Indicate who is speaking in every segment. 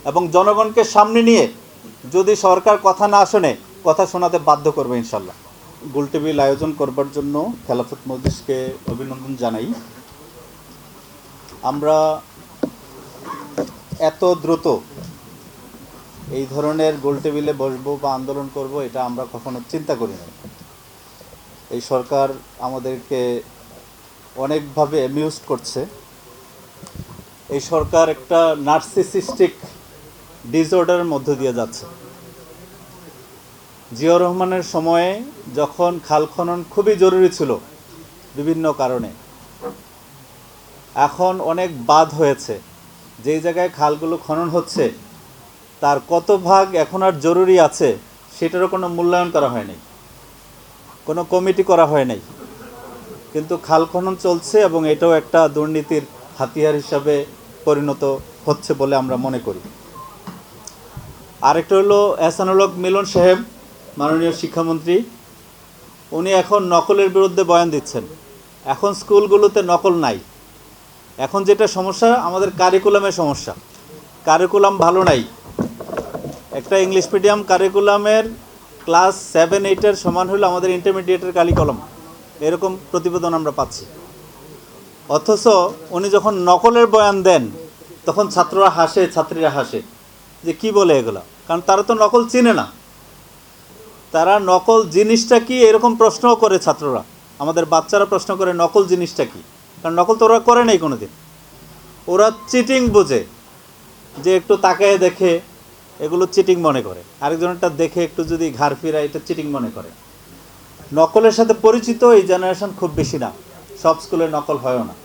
Speaker 1: এবং জনগণকে সামনে নিয়ে যদি সরকার কথা না শোনে কথা শোনাতে বাধ্য করবে ইনশাল্লাহ। গোলটেবিল আয়োজন করবার জন্য খেলাফত মজলিসকে অভিনন্দন জানাই। আমরা এত দ্রুত এই ধরনের গোলটেবিলে বসবো বা আন্দোলন করব এটা আমরা কখনো চিন্তা করি না। এই সরকার আমাদেরকে অনেকভাবে অ্যামিউজড করছে। এই সরকার একটা নার্সিসিস্টিক ডিসঅর্ডারের মধ্য দিয়ে যাচ্ছে। জিয়াউর রহমানের সময়ে যখন খাল খনন খুবই জরুরি ছিল বিভিন্ন কারণে, এখন অনেক বাঁধ হয়েছে, যেই জায়গায় খালগুলো খনন হচ্ছে তার কত ভাগ এখন আর জরুরি আছে সেটারও কোনো মূল্যায়ন করা হয়নি, কোনো কমিটি করা হয় নাই, কিন্তু খাল খনন চলছে এবং এটাও একটা দুর্নীতির হাতিয়ার হিসাবে পরিণত হচ্ছে বলে আমরা মনে করি। আরেকটা হলো এহসানুল হক মিলন সাহেব, মাননীয় শিক্ষামন্ত্রী, উনি এখন নকলের বিরুদ্ধে বয়ান দিচ্ছেন। এখন স্কুলগুলোতে নকল নাই। এখন যেটা সমস্যা আমাদের কারিকুলামের সমস্যা, কারিকুলাম ভালো নাই। একটা ইংলিশ মিডিয়াম কারিকুলামের ক্লাস 7-8 সমান হলো আমাদের ইন্টারমিডিয়েটের কারিকুলাম, এরকম প্রতিবেদন আমরা পাচ্ছি। অথচ উনি যখন নকলের বয়ান দেন তখন ছাত্ররা হাসে, ছাত্রীরা হাসে যে কি বলে এগুলো, কারণ তারা তো নকল চিনে না। তারা নকল জিনিসটা কি এরকম প্রশ্নও করে, ছাত্ররা, আমাদের বাচ্চারা প্রশ্ন করে নকল জিনিসটা কি, কারণ নকল তো ওরা করে নাই কোনো দিন। ওরা চিটিং বোঝে, যে একটু তাকায় দেখে এগুলো চিটিং মনে করে, আরেকজনটা দেখে একটু যদি ঘাড় ফিরায় এটা চিটিং মনে করে। নকলের সাথে পরিচিত এই জেনারেশন খুব বেশি না, সব স্কুলে নকল হয়ও না।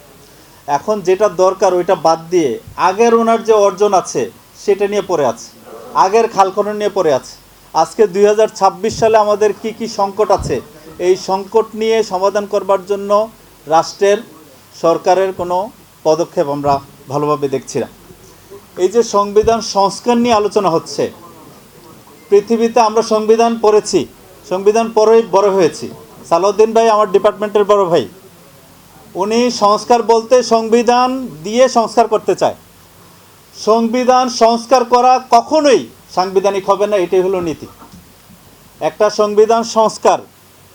Speaker 1: এখন যেটা দরকার ওইটা বাদ দিয়ে আগের ওনার যে অর্জন আছে সেটা নিয়ে পড়ে আছে, আগের খাল খনন নিয়ে পড়ে আছে। আজকে 2026 সালে আমাদের কি কি সংকট আছে, এই সংকট নিয়ে সমাধান করবার জন্য রাষ্ট্রের, সরকারের কোনো পদক্ষেপ আমরা ভালোভাবে দেখছি না। এই যে সংবিধান সংস্কার নিয়ে আলোচনা হচ্ছে, পৃথিবীতে আমরা সংবিধান পড়েছি, সংবিধান পড়েই বড় হয়েছি। সালাউদ্দিন ভাই আমার ডিপার্টমেন্টের বড় ভাই, উনি সংস্কার বলতে সংবিধান দিয়ে সংস্কার করতে চায়। সংবিধান সংস্কার করা কখনোই সাংবিধানিক হবে না, এটাই হলো নীতি। একটা সংবিধান সংস্কার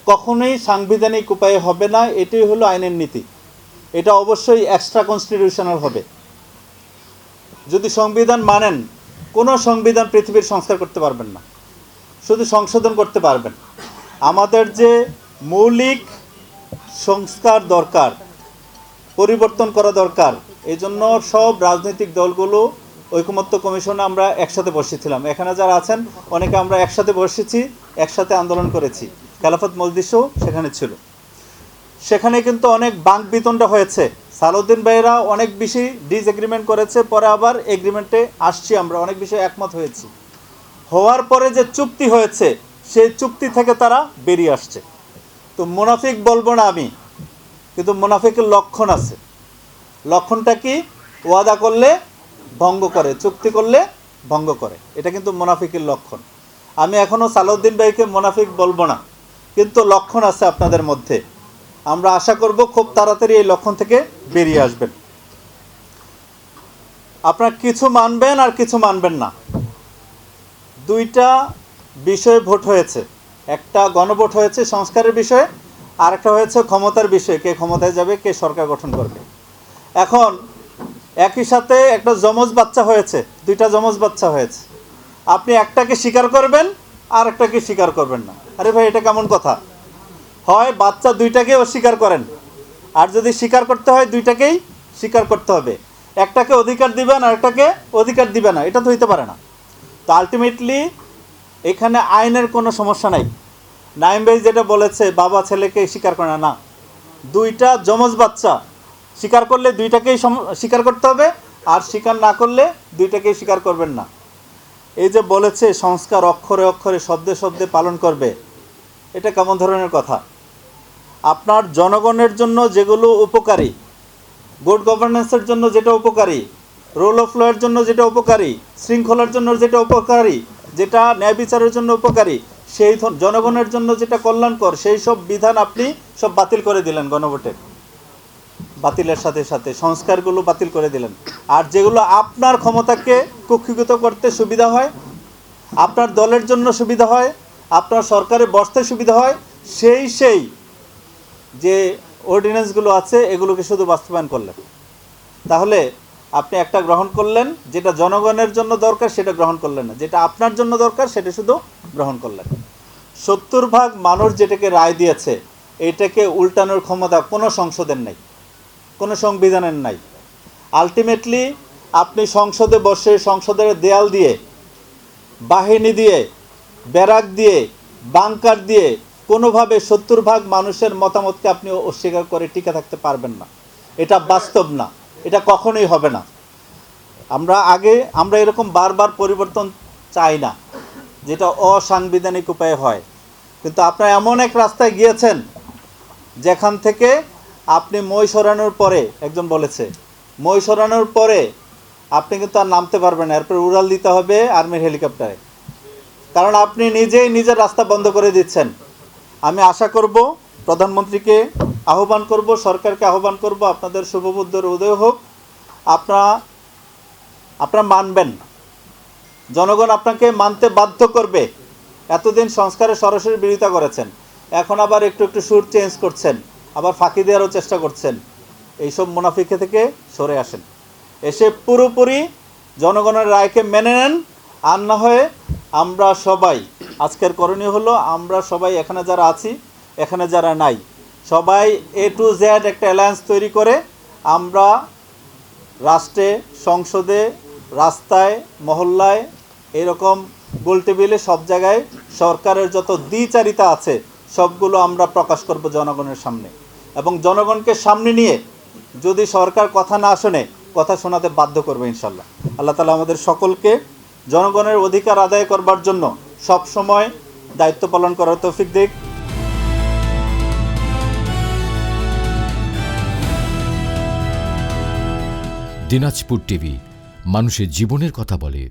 Speaker 1: কখনোই সাংবিধানিক উপায়ে হবে না, এটাই হলো আইনের নীতি। এটা অবশ্যই এক্সট্রা কনস্টিটিউশনাল হবে। যদি সংবিধান মানেন, কোনো সংবিধান পৃথিবীর সংস্কার করতে পারবেন না, শুধু সংশোধন করতে পারবেন। আমাদের যে মৌলিক সংস্কার দরকার, পরিবর্তন করা দরকার, এই জন্য সব রাজনৈতিক দলগুলো ঐকমত্য কমিশনে আমরা একসাথে বসেছিলাম। এখানে যারা আছেন অনেকে আমরা একসাথে বসেছি, একসাথে আন্দোলন করেছি। খেলাফত মজলিসও সেখানে ছিল। সেখানে কিন্তু অনেক বাঁক বিতণ্ডা হয়েছে। সালাউদ্দিন ভাইয়েরা অনেক বেশি ডিসএগ্রিমেন্ট করেছে, পরে আবার এগ্রিমেন্টে আসছি, আমরা অনেক বিষয়ে একমত হয়েছি। হওয়ার পরে যে চুক্তি হয়েছে সেই চুক্তি থেকে তারা বেরিয়ে আসছে। তো মুনাফিক বলবো না আমি, কিন্তু মুনাফিকের লক্ষণ আছে। লক্ষণটা কি? ওয়াদা করলে ভঙ্গ করে, চুক্তি করলে ভঙ্গ করে, এটা কিন্তু মুনাফিকের লক্ষণ। আমি এখনও সালাউদ্দিন ভাইকে মুনাফিক বলবো না, কিন্তু লক্ষণ আছে আপনাদের মধ্যে। আমরা আশা করব খুব তাড়াতাড়ি এই লক্ষণ থেকে বেরিয়ে আসবেন। আপনারা কিছু মানবেন আর কিছু মানবেন না। দুইটা বিষয়ে ভোট হয়েছে, একটা গণভোট হয়েছে সংস্কারের বিষয়ে, আর একটা হয়েছে ক্ষমতার বিষয়ে, কে ক্ষমতায় যাবে, কে সরকার গঠন করবে। এখন একই সাথে একটা যমজ বাচ্চা হয়েছে, দুইটা যমজ বাচ্চা হয়েছে। আপনি একটাকে স্বীকার করবেন আর একটাকে স্বীকার করবেন না। আরে ভাই, এটা কেমন কথা? হয় বাচ্চা দুইটাকে অস্বীকার করেন, আর যদি স্বীকার করতে হয় দুইটাকেই স্বীকার করতে হবে। একটাকে অধিকার দিবেন আর একটাকে অধিকার দিবে না, এটা তো হইতে পারে না। তো আলটিমেটলি এখানে আইনের কোনো সমস্যা নাই। নাইম ভাই যেটা বলেছে বাবা ছেলেকে স্বীকার করে না, দুইটা যমজ বাচ্চা স্বীকার করলে দুইটাকেই স্বীকার করতে হবে, আর স্বীকার না করলে দুইটাকেই স্বীকার করবেন না। এই যে বলেছে সংস্কার অক্ষরে অক্ষরে শব্দে শব্দে পালন করবে, এটা কেমন ধরনের কথা? আপনার জনগণের জন্য যেগুলো উপকারী, গুড গভর্নেন্সের জন্য যেটা উপকারী, রুল অফ লয়ের জন্য যেটা উপকারী, শৃঙ্খলার জন্য যেটা উপকারী, যেটা ন্যায় বিচারের জন্য উপকারী, সেই জনগণের জন্য যেটা কল্যাণকর, সেই সব বিধান আপনি সব বাতিল করে দিলেন গণভোটে। বাতিলের সাথে সাথে সংস্কারগুলো বাতিল করে দিলেন। আর যেগুলো আপনার ক্ষমতাকে কক্ষিগত করতে সুবিধা হয়, আপনার দলের জন্য সুবিধা হয়, আপনার সরকারে বসতে সুবিধা হয়, সেই যে অর্ডিন্যান্সগুলো আছে এগুলোকে শুধু বাস্তবায়ন করলেন। তাহলে আপনি একটা গ্রহণ করলেন, যেটা জনগণের জন্য দরকার সেটা গ্রহণ করলেন না, যেটা আপনার জন্য দরকার সেটা শুধু গ্রহণ করলেন। 70% মানুষ যেটাকে রায় দিয়েছে এটাকে উল্টানোর ক্ষমতা কোনো সংসদের নেই, কোনো সংবিধানের নাই। আলটিমেটলি আপনি সংসদে বসে সংসদের দেয়াল দিয়ে, বাহিনী দিয়ে, ব্যারাক দিয়ে, বাংকার দিয়ে কোনোভাবে 70% মানুষের মতামতকে আপনি অস্বীকার করে টিকে থাকতে পারবেন না। এটা বাস্তব না, এটা কখনোই হবে না। আমরা এরকম বারবার পরিবর্তন চাই না, যেটা অসাংবিধানিক উপায়ে হয়। কিন্তু আপনারা এমন এক রাস্তায় গিয়েছেন যেখান থেকে আপনি মই সরানোর পরে, একজন বলেছে মই সরানোর পরে আপনি কিন্তু আর নামতে পারবেন না, এরপর উড়াল দিতে হবে আর্মির হেলিকপ্টারে, কারণ আপনি নিজেই নিজের রাস্তা বন্ধ করে দিচ্ছেন। আমি আশা করব, প্রধানমন্ত্রীকে আহ্বান করব, সরকারকে আহ্বান করব, আপনাদের শুভবুদ্ধির উদয় হোক। আপনারা মানবেন, জনগণ আপনাকে মানতে বাধ্য করবে। এতদিন সংস্কারের সরাসরি বিরোধিতা করেছেন, এখন আবার একটু একটু সুর চেঞ্জ করছেন, আবার ফাঁকি দেওয়ারও চেষ্টা করছেন। এইসব মুনাফিকে থেকে সরে আসেন, এসে পুরোপুরি জনগণের রায়কে মেনে নেন। আর না হয়ে আমরা সবাই, আজকের করণীয় হলো আমরা সবাই এখানে যারা আছি, এখানে যারা নাই, সবাই A to Z একটা অ্যালায়েন্স তৈরি করে আমরা রাষ্ট্রে, সংসদে, রাস্তায়, মহল্লায়, এরকম গোলটেবিলে সব জায়গায় সরকারের যত দ্বিচারিতা আছে সবগুলো আমরা প্রকাশ করব জনগণের সামনে। এবং জনগণকে সামনে নিয়ে যদি সরকার কথা না শোনে, কথা শোনাতে বাধ্য করবে ইনশাল্লাহ। আল্লাহ তাআলা আমাদের সকলকে জনগণের অধিকার আদায় করবার জন্য সব সময় দায়িত্ব পালন করার তৌফিক দিক।
Speaker 2: দিনাজপুর টিভি, মানুষের জীবনের কথা বলে।